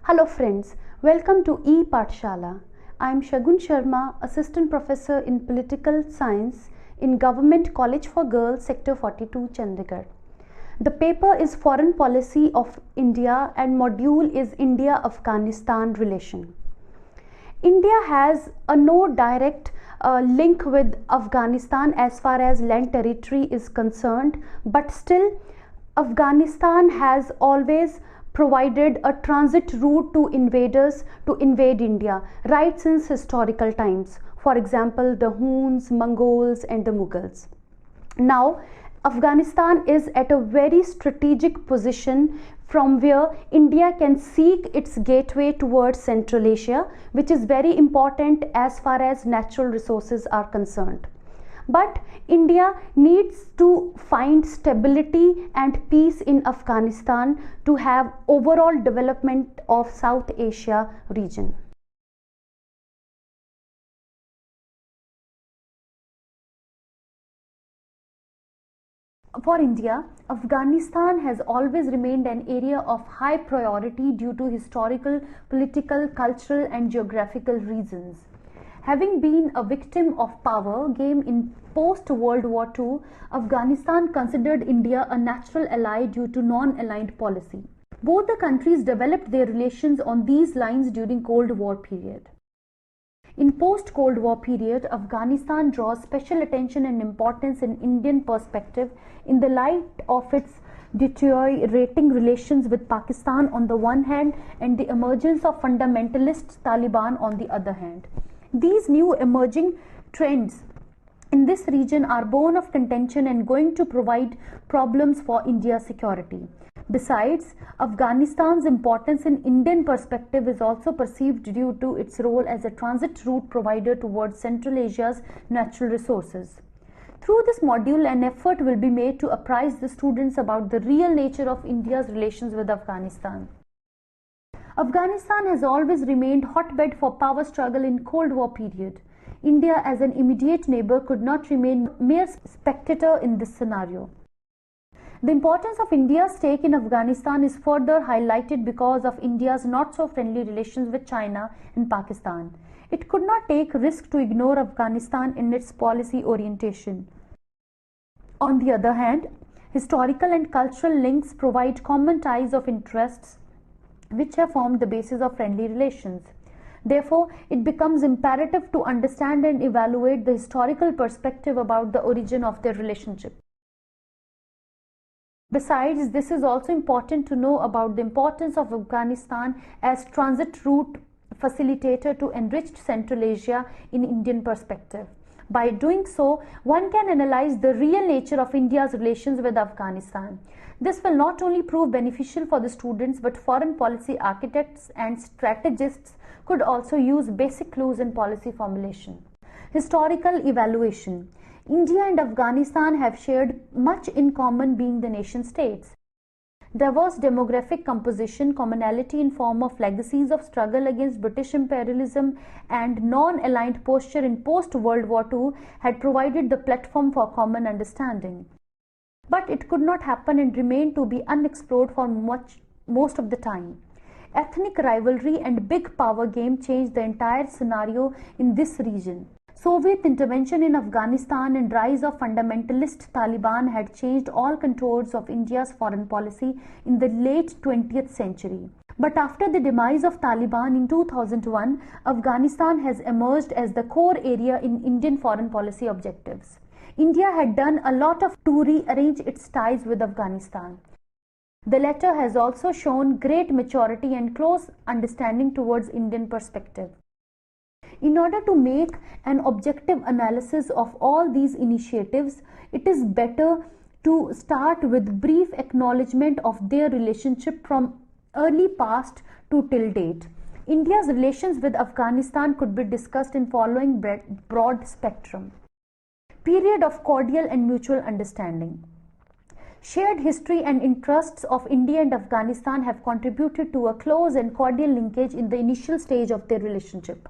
Hello friends, welcome to E-Pathshala. I am Shagun Sharma, Assistant Professor in Political Science in Government College for Girls, Sector 42, Chandigarh. The paper is Foreign Policy of India and module is India-Afghanistan relation. India has a no direct link with Afghanistan as far as land territory is concerned, but still Afghanistan has always provided a transit route to invaders to invade India right since historical times. For example, the Huns, Mongols and the Mughals. Now, Afghanistan is at a very strategic position from where India can seek its gateway towards Central Asia, which is very important as far as natural resources are concerned. But India needs to find stability and peace in Afghanistan to have overall development of South Asia region. For India, Afghanistan has always remained an area of high priority due to historical, political, cultural and geographical reasons. Having been a victim of power game in post-World War II, Afghanistan considered India a natural ally due to non-aligned policy. Both the countries developed their relations on these lines during Cold War period. In post-Cold War period, Afghanistan draws special attention and importance in Indian perspective in the light of its deteriorating relations with Pakistan on the one hand and the emergence of fundamentalist Taliban on the other hand. These new emerging trends in this region are born of contention and going to provide problems for India's security. Besides, Afghanistan's importance in Indian perspective is also perceived due to its role as a transit route provider towards Central Asia's natural resources. Through this module, an effort will be made to apprise the students about the real nature of India's relations with Afghanistan. Afghanistan has always remained hotbed for power struggle in Cold War period. India as an immediate neighbor could not remain mere spectator in this scenario. The importance of India's stake in Afghanistan is further highlighted because of India's not so friendly relations with China and Pakistan. It could not take risk to ignore Afghanistan in its policy orientation. On the other hand, historical and cultural links provide common ties of interests which have formed the basis of friendly relations. Therefore, it becomes imperative to understand and evaluate the historical perspective about the origin of their relationship. Besides, this is also important to know about the importance of Afghanistan as transit route facilitator to enriched Central Asia in Indian perspective. By doing so, one can analyze the real nature of India's relations with Afghanistan. This will not only prove beneficial for the students, but foreign policy architects and strategists could also use basic clues in policy formulation. Historical evaluation. India and Afghanistan have shared much in common being the nation states. Diverse demographic composition, commonality in form of legacies of struggle against British imperialism and non-aligned posture in post-World War II had provided the platform for common understanding. But it could not happen and remained to be unexplored for most of the time. Ethnic rivalry and big power game changed the entire scenario in this region. Soviet intervention in Afghanistan and rise of fundamentalist Taliban had changed all contours of India's foreign policy in the late 20th century. But after the demise of Taliban in 2001, Afghanistan has emerged as the core area in Indian foreign policy objectives. India had done a lot to rearrange its ties with Afghanistan. The latter has also shown great maturity and close understanding towards Indian perspective. In order to make an objective analysis of all these initiatives, it is better to start with brief acknowledgement of their relationship from early past to till date. India's relations with Afghanistan could be discussed in following broad spectrum. Period of cordial and mutual understanding. Shared history and interests of India and Afghanistan have contributed to a close and cordial linkage in the initial stage of their relationship.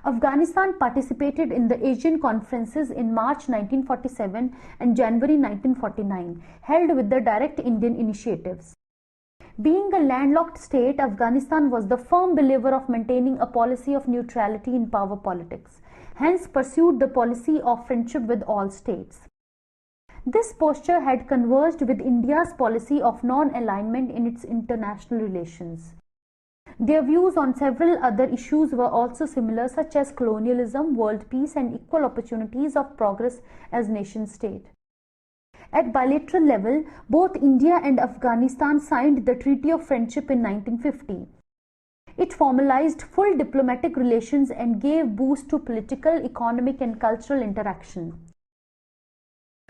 Afghanistan participated in the Asian conferences in March 1947 and January 1949, held with the direct Indian initiatives. Being a landlocked state, Afghanistan was the firm believer of maintaining a policy of neutrality in power politics, hence pursued the policy of friendship with all states. This posture had converged with India's policy of non-alignment in its international relations. Their views on several other issues were also similar, such as colonialism, world peace, and equal opportunities of progress as nation-state. At bilateral level, both India and Afghanistan signed the Treaty of Friendship in 1950. It formalized full diplomatic relations and gave boost to political, economic, and cultural interaction.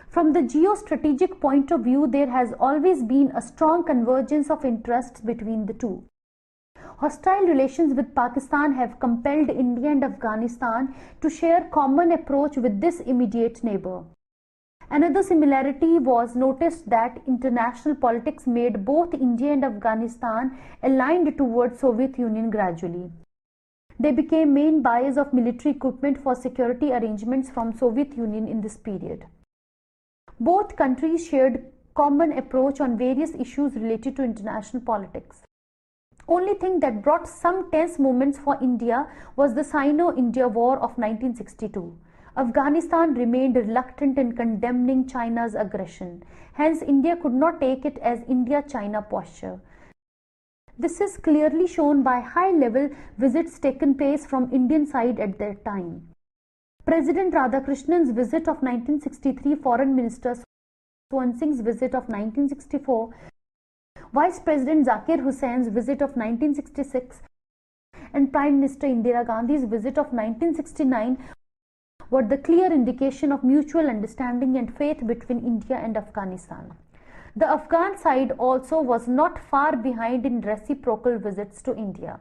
From the geostrategic point of view, there has always been a strong convergence of interests between the two. Hostile relations with Pakistan have compelled India and Afghanistan to share common approach with this immediate neighbor. Another similarity was noticed that international politics made both India and Afghanistan aligned towards Soviet Union gradually. They became main buyers of military equipment for security arrangements from Soviet Union in this period. Both countries shared common approach on various issues related to international politics. Only thing that brought some tense moments for India was the Sino-India War of 1962. Afghanistan remained reluctant in condemning China's aggression. Hence, India could not take it as India-China posture. This is clearly shown by high-level visits taken place from Indian side at that time. President Radhakrishnan's visit of 1963, Foreign Minister Swan Singh's visit of 1964, Vice President Zakir Hussein's visit of 1966, and Prime Minister Indira Gandhi's visit of 1969 were the clear indication of mutual understanding and faith between India and Afghanistan. The Afghan side also was not far behind in reciprocal visits to India.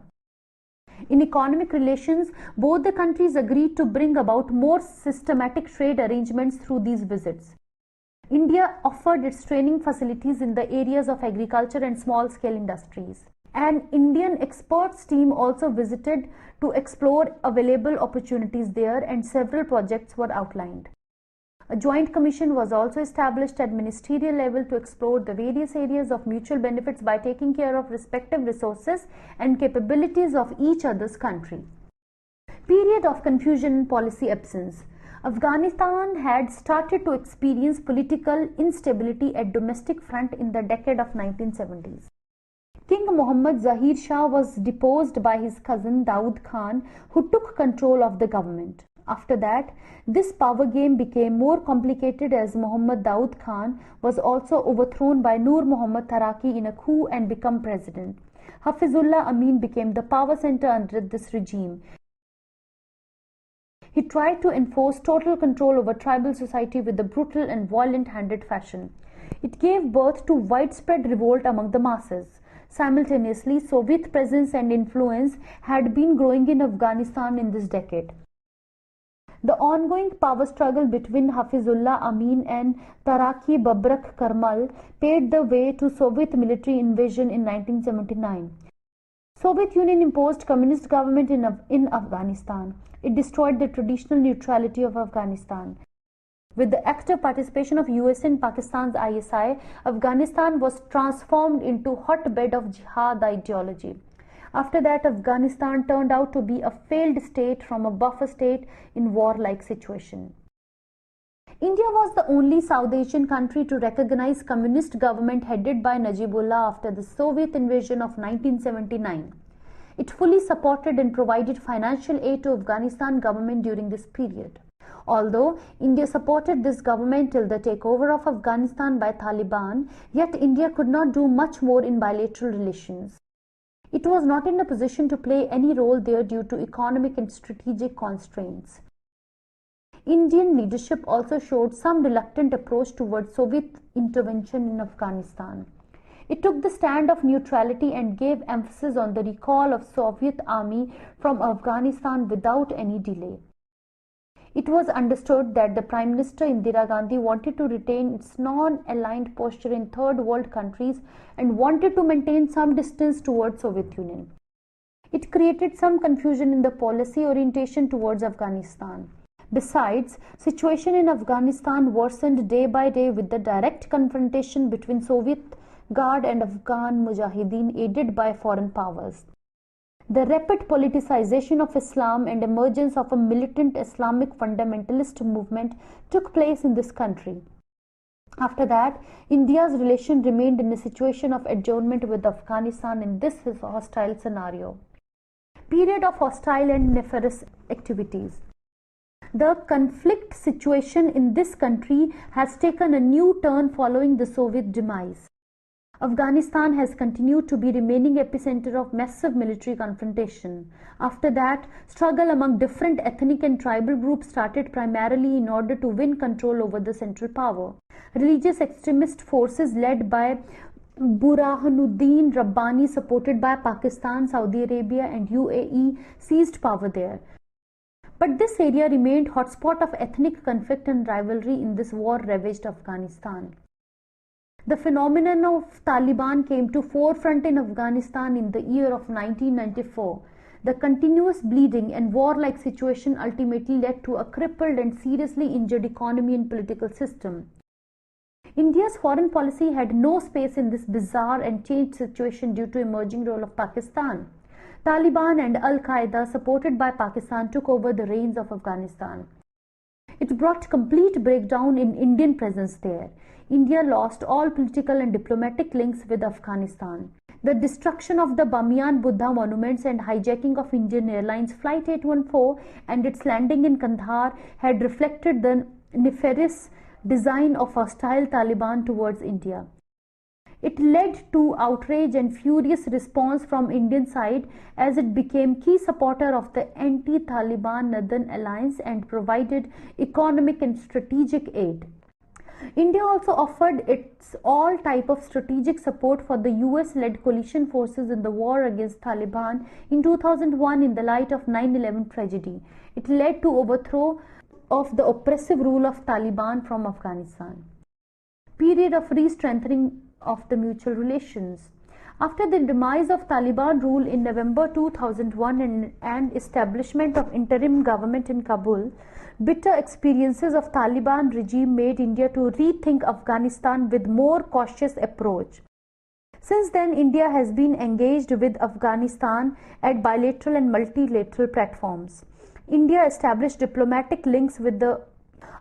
In economic relations, both the countries agreed to bring about more systematic trade arrangements through these visits. India offered its training facilities in the areas of agriculture and small-scale industries. An Indian experts team also visited to explore available opportunities there, and several projects were outlined. A joint commission was also established at ministerial level to explore the various areas of mutual benefits by taking care of respective resources and capabilities of each other's country. Period of confusion and policy absence. Afghanistan had started to experience political instability at domestic front in the decade of 1970s. King Muhammad Zahir Shah was deposed by his cousin Daud Khan, who took control of the government. After that, this power game became more complicated as Muhammad Daud Khan was also overthrown by Nur Muhammad Taraki in a coup and became president. Hafizullah Amin became the power center under this regime. He tried to enforce total control over tribal society with a brutal and violent-handed fashion. It gave birth to widespread revolt among the masses. Simultaneously, Soviet presence and influence had been growing in Afghanistan in this decade. The ongoing power struggle between Hafizullah Amin and Taraki Babrak Karmal paved the way to Soviet military invasion in 1979. Soviet Union imposed communist government in Afghanistan. It destroyed the traditional neutrality of Afghanistan. With the active participation of US and Pakistan's ISI, Afghanistan was transformed into a hotbed of jihad ideology. After that, Afghanistan turned out to be a failed state from a buffer state in war-like situation. India was the only South Asian country to recognize communist government headed by Najibullah after the Soviet invasion of 1979. It fully supported and provided financial aid to Afghanistan government during this period. Although India supported this government till the takeover of Afghanistan by Taliban, yet India could not do much more in bilateral relations. It was not in a position to play any role there due to economic and strategic constraints. Indian leadership also showed some reluctant approach towards Soviet intervention in Afghanistan. It took the stand of neutrality and gave emphasis on the recall of Soviet army from Afghanistan without any delay. It was understood that the Prime Minister Indira Gandhi wanted to retain its non-aligned posture in third world countries and wanted to maintain some distance towards Soviet Union. It created some confusion in the policy orientation towards Afghanistan. Besides, situation in Afghanistan worsened day by day with the direct confrontation between Soviet Guard and Afghan Mujahideen aided by foreign powers. The rapid politicization of Islam and emergence of a militant Islamic fundamentalist movement took place in this country. After that, India's relation remained in a situation of adjournment with Afghanistan in this hostile scenario. Period of hostile and nefarious activities. The conflict situation in this country has taken a new turn following the Soviet demise. Afghanistan has continued to be remaining epicenter of massive military confrontation. After that, struggle among different ethnic and tribal groups started primarily in order to win control over the central power. Religious extremist forces led by Burhanuddin Rabbani, supported by Pakistan, Saudi Arabia and UAE, seized power there. But this area remained hotspot of ethnic conflict and rivalry in this war-ravaged Afghanistan. The phenomenon of Taliban came to forefront in Afghanistan in the year of 1994. The continuous bleeding and war-like situation ultimately led to a crippled and seriously injured economy and political system. India's foreign policy had no space in this bizarre and changed situation due to emerging role of Pakistan. Taliban and Al-Qaeda, supported by Pakistan, took over the reins of Afghanistan. It brought complete breakdown in Indian presence there. India lost all political and diplomatic links with Afghanistan. The destruction of the Bamiyan Buddha monuments and hijacking of Indian Airlines Flight 814 and its landing in Kandahar had reflected the nefarious design of hostile Taliban towards India. It led to outrage and furious response from Indian side as it became key supporter of the anti-Taliban Northern Alliance and provided economic and strategic aid. India also offered its all type of strategic support for the US-led coalition forces in the war against Taliban in 2001 in the light of 9/11 tragedy. It led to overthrow of the oppressive rule of Taliban from Afghanistan. Period of re-strengthening of the mutual relations. After the demise of Taliban rule in November 2001 and establishment of interim government in Kabul, bitter experiences of Taliban regime made India to rethink Afghanistan with more cautious approach. Since then, India has been engaged with Afghanistan at bilateral and multilateral platforms. India established diplomatic links with the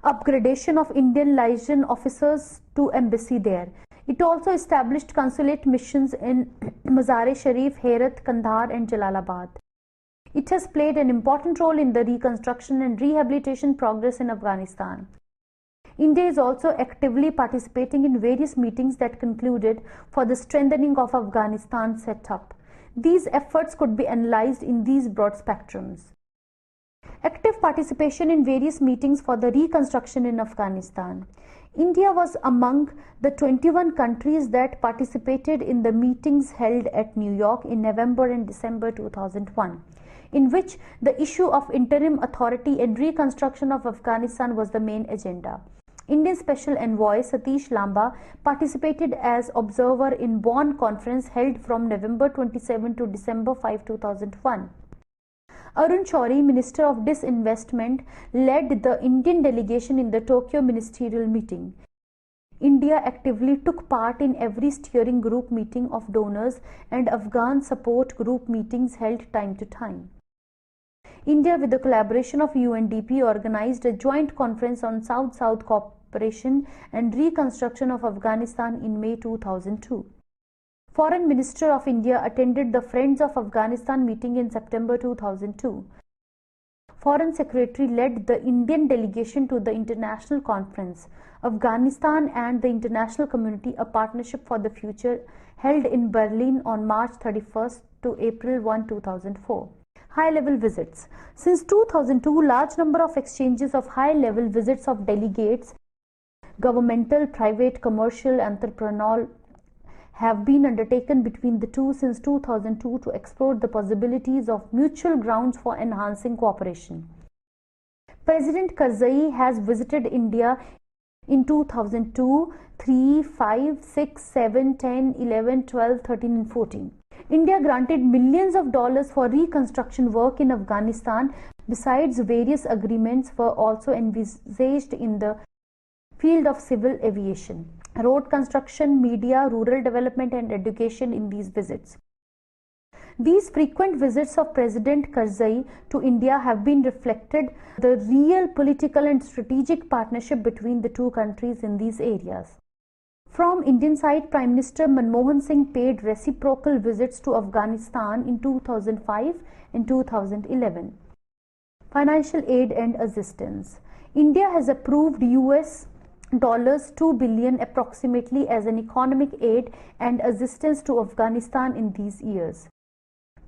upgradation of Indian liaison officers to embassy there. It also established consulate missions in Mazar-e-Sharif, Herat, Kandahar and Jalalabad. It has played an important role in the reconstruction and rehabilitation progress in Afghanistan. India is also actively participating in various meetings that concluded for the strengthening of Afghanistan's setup. These efforts could be analyzed in these broad spectrums. Active participation in various meetings for the reconstruction in Afghanistan. India was among the 21 countries that participated in the meetings held at New York in November and December 2001, in which the issue of interim authority and reconstruction of Afghanistan was the main agenda. Indian Special Envoy Satish Lamba participated as observer in Bonn conference held from November 27 to December 5, 2001. Arun Shourie, Minister of Disinvestment, led the Indian delegation in the Tokyo ministerial meeting. India actively took part in every steering group meeting of donors and Afghan support group meetings held time to time. India, with the collaboration of UNDP, organized a joint conference on South-South cooperation and reconstruction of Afghanistan in May 2002. Foreign Minister of India attended the Friends of Afghanistan meeting in September 2002. Foreign Secretary led the Indian delegation to the international conference, Afghanistan and the International Community, a Partnership for the Future, held in Berlin on March 31st to April 1, 2004. High-level visits. Since 2002, large number of exchanges of high-level visits of delegates, governmental, private, commercial, entrepreneurial, have been undertaken between the two since 2002 to explore the possibilities of mutual grounds for enhancing cooperation. President Karzai has visited India in 2002, 3, 5, 6, 7, 10, 11, 12, 13 and 14. India granted millions of dollars for reconstruction work in Afghanistan. Besides, various agreements were also envisaged in the field of civil aviation. road construction, media, rural development and education in these visits. These frequent visits of President Karzai to India have been reflected the real political and strategic partnership between the two countries in these areas. From Indian side, Prime Minister Manmohan Singh paid reciprocal visits to Afghanistan in 2005 and 2011. Financial aid and assistance. India has approved US $2 billion approximately as an economic aid and assistance to Afghanistan in these years.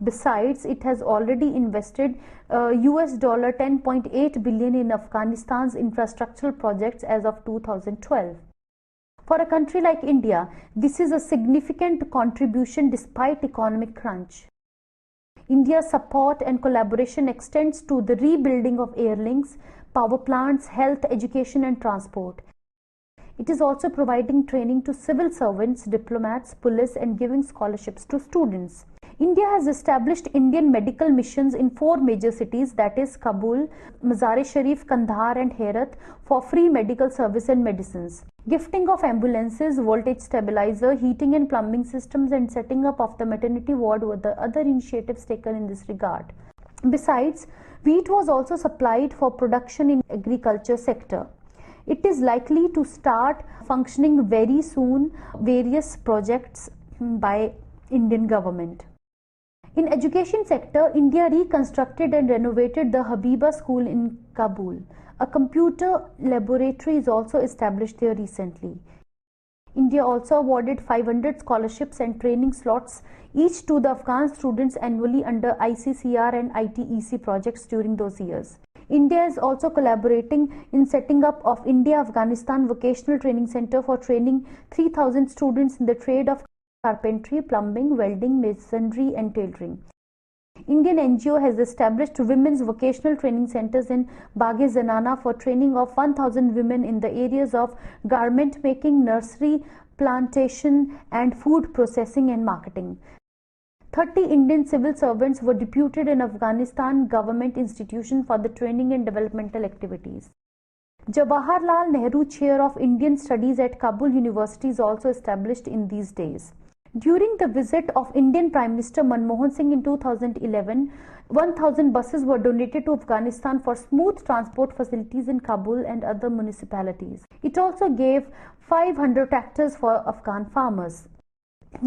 Besides, it has already invested US $10.8 billion in Afghanistan's infrastructural projects as of 2012. For a country like India, this is a significant contribution despite economic crunch. India's support and collaboration extends to the rebuilding of air links, power plants, health, education and transport. It is also providing training to civil servants, diplomats, police and giving scholarships to students. India has established Indian medical missions in 4 major cities, that is Kabul, Mazar-e-Sharif, Kandahar and Herat, for free medical service and medicines. Gifting of ambulances, voltage stabilizer, heating and plumbing systems and setting up of the maternity ward were the other initiatives taken in this regard. Besides, wheat was also supplied for production in agriculture sector. It is likely to start functioning very soon, various projects by Indian government. In education sector, India reconstructed and renovated the Habiba School in Kabul. A computer laboratory is also established there recently. India also awarded 500 scholarships and training slots each to the Afghan students annually under ICCR and ITEC projects during those years. India is also collaborating in setting up of India-Afghanistan Vocational Training Center for training 3,000 students in the trade of carpentry, plumbing, welding, masonry and tailoring. Indian NGO has established women's vocational training centers in Baghe-Zanana for training of 1,000 women in the areas of garment making, nursery, plantation and food processing and marketing. 30 Indian civil servants were deputed in Afghanistan government institution for the training and developmental activities. Jawaharlal Nehru Chair of Indian Studies at Kabul University is also established in these days. During the visit of Indian Prime Minister Manmohan Singh in 2011, 1,000 buses were donated to Afghanistan for smooth transport facilities in Kabul and other municipalities. It also gave 500 tractors for Afghan farmers.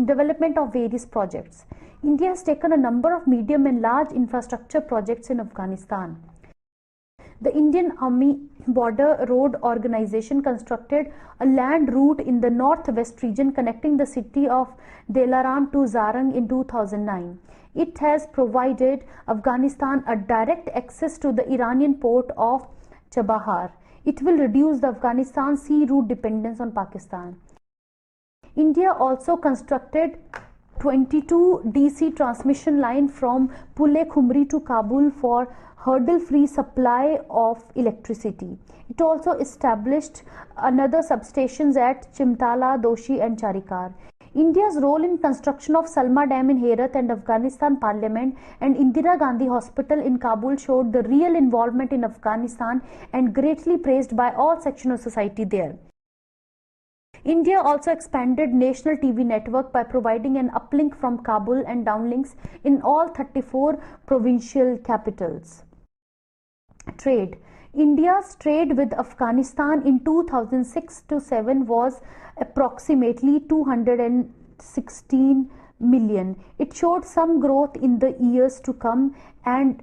Development of various projects. India has taken a number of medium and large infrastructure projects in Afghanistan. The Indian Army Border Road Organization constructed a land route in the northwest region connecting the city of Delaram to Zarang in 2009. It has provided Afghanistan a direct access to the Iranian port of Chabahar. It will reduce the Afghanistan sea route dependence on Pakistan. India also constructed 22 DC transmission line from Pule Khumri to Kabul for hurdle-free supply of electricity. It also established another substations at Chimtala, Doshi and Charikar. India's role in construction of Salma Dam in Herat and Afghanistan Parliament and Indira Gandhi Hospital in Kabul showed the real involvement in Afghanistan and greatly praised by all sections of society there. India also expanded national TV network by providing an uplink from Kabul and downlinks in all 34 provincial capitals. Trade. India's trade with Afghanistan in 2006-7 was approximately 216 million. It showed some growth in the years to come and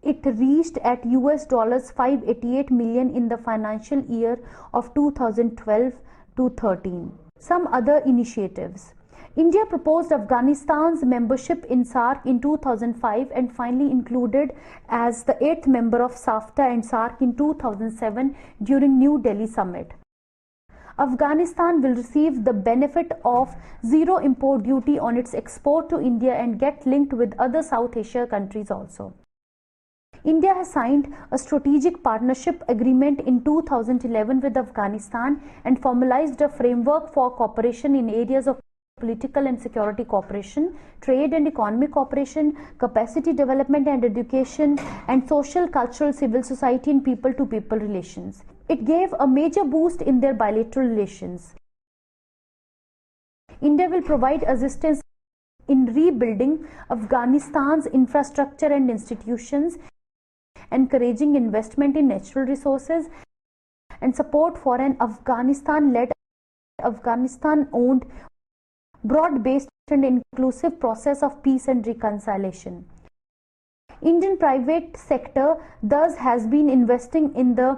it reached at US $588 million in the financial year of 2012-13. Some other initiatives. India proposed Afghanistan's membership in SAARC in 2005 and finally included as the 8th member of SAFTA and SAARC in 2007 during New Delhi summit. Afghanistan will receive the benefit of zero import duty on its export to India and get linked with other South Asia countries also. India has signed a strategic partnership agreement in 2011 with Afghanistan and formalized a framework for cooperation in areas of political and security cooperation, trade and economic cooperation, capacity development and education, and social, cultural, civil society and people-to-people relations. It gave a major boost in their bilateral relations. India will provide assistance in rebuilding Afghanistan's infrastructure and institutions, encouraging investment in natural resources, and support for an Afghanistan-led, Afghanistan-owned, broad-based and inclusive process of peace and reconciliation. Indian private sector thus has been investing in the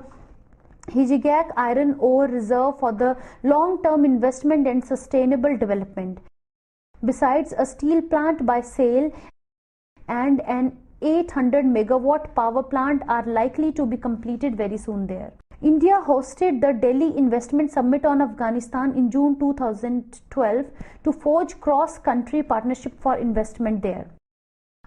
Hijigak iron ore reserve for the long-term investment and sustainable development. Besides, a steel plant by SAIL and an 800 megawatt power plant are likely to be completed very soon there. India hosted the Delhi Investment Summit on Afghanistan in June 2012 to forge cross-country partnership for investment there.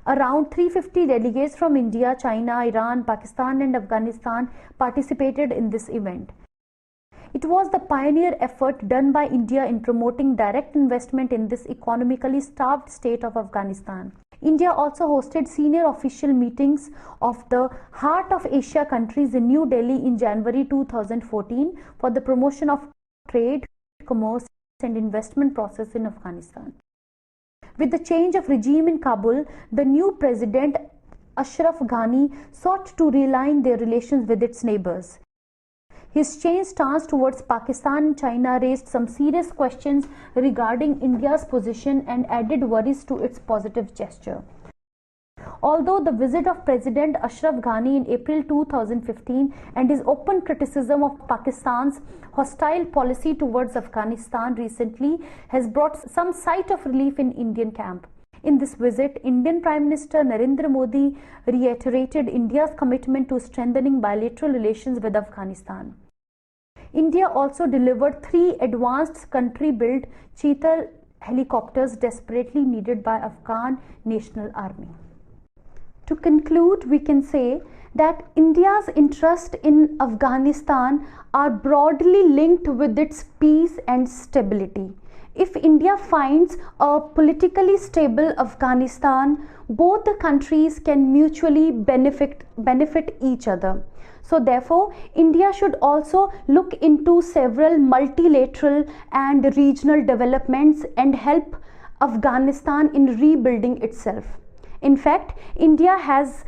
Around 350 delegates from India, China, Iran, Pakistan and Afghanistan participated in this event. It was the pioneer effort done by India in promoting direct investment in this economically starved state of Afghanistan. India also hosted senior official meetings of the Heart of Asia countries in New Delhi in January 2014 for the promotion of trade, commerce and investment process in Afghanistan. With the change of regime in Kabul, the new president Ashraf Ghani sought to realign their relations with its neighbors. His changed stance towards Pakistan and China raised some serious questions regarding India's position and added worries to its positive gesture. Although the visit of President Ashraf Ghani in April 2015 and his open criticism of Pakistan's hostile policy towards Afghanistan recently has brought some sight of relief in Indian camp. In this visit, Indian Prime Minister Narendra Modi reiterated India's commitment to strengthening bilateral relations with Afghanistan. India also delivered 3 advanced country-built Cheetal helicopters desperately needed by Afghan National Army. To conclude, we can say that India's interest in Afghanistan are broadly linked with its peace and stability. If India finds a politically stable Afghanistan, both the countries can mutually benefit each other. So therefore, India should also look into several multilateral and regional developments and help Afghanistan in rebuilding itself. In fact, India has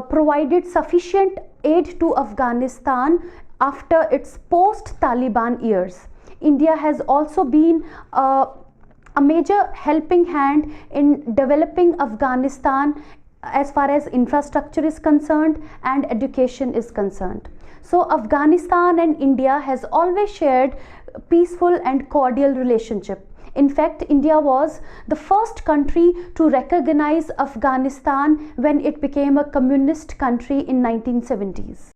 provided sufficient aid to Afghanistan after its post-Taliban years. India has also been a major helping hand in developing Afghanistan as far as infrastructure is concerned and education is concerned. So Afghanistan and India has always shared peaceful and cordial relationship. In fact, India was the first country to recognize Afghanistan when it became a communist country in 1970s.